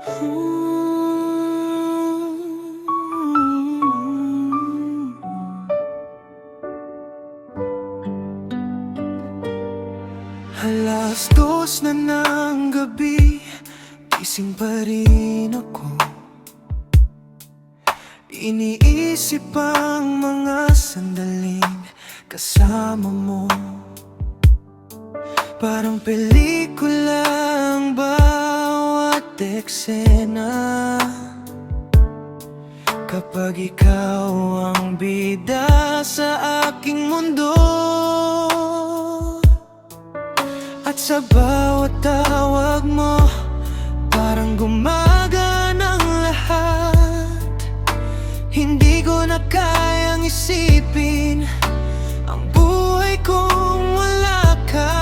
Alas 2 na ng gabi, gising pa rin ako. Iniisip ang mga sandaling kasama mo. Parang pelikula ang bawat eksena, kapag ikaw ang bida sa aking mundo. At sa bawat tawag mo, parang gumagana ang lahat. Hindi ko na kayang isipin ang buhay kung wala ka.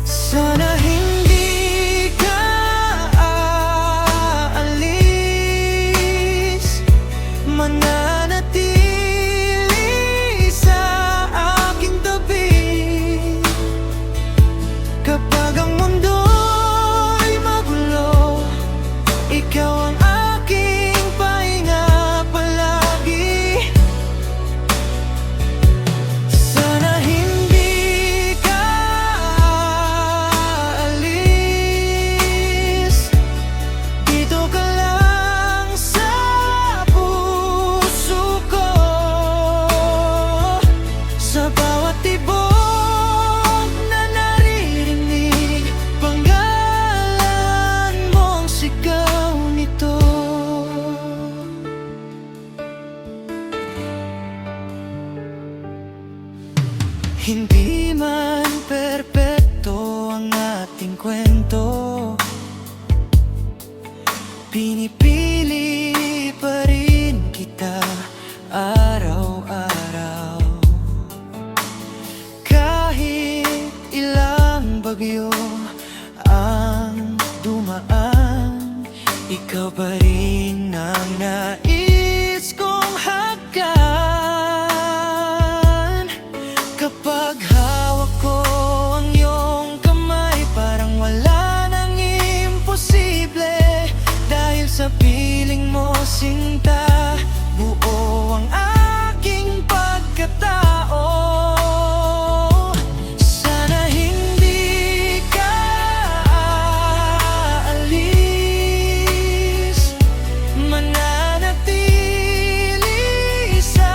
Sana hindi ka aalis, mananatili sa aking tabi. Kapag ang mundo'y magulo, ikaw ang aking pahinga palagi. Sana hindi ka aalis, dito ka lang sa puso ko. Sa bawat tibok hindi man perpekto ang ating kwento, pinipili pa rin kita araw-araw. Kahit ilang bagyo ang dumaan, ikaw pa rin ang nais kong hagkan. Kapag hawak ko ang iyong kamay, parang wala nang imposible. Dahil sa piling mo, sinta, buo ang aking pagkatao. Sana hindi ka aalis, mananatili sa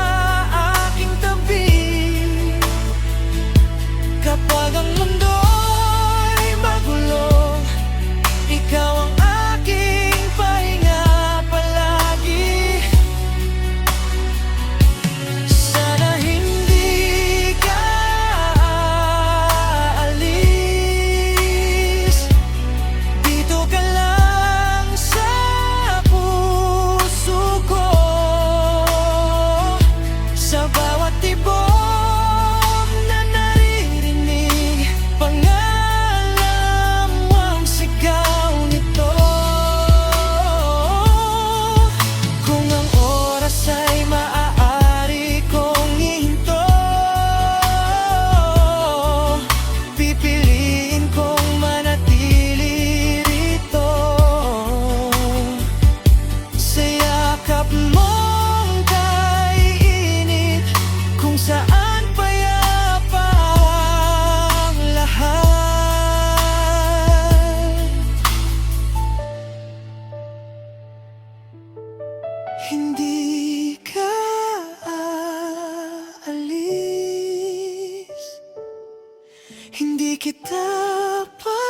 aking tabi. Kapag ang mundo'y magulo, ikaw ang aking pahinga palagi. Sana hindi ka aalis, dito ka lang sa puso ko. Sa bawat tibok saan payapa ang lahat. Hindi ka aalis, hindi kita pa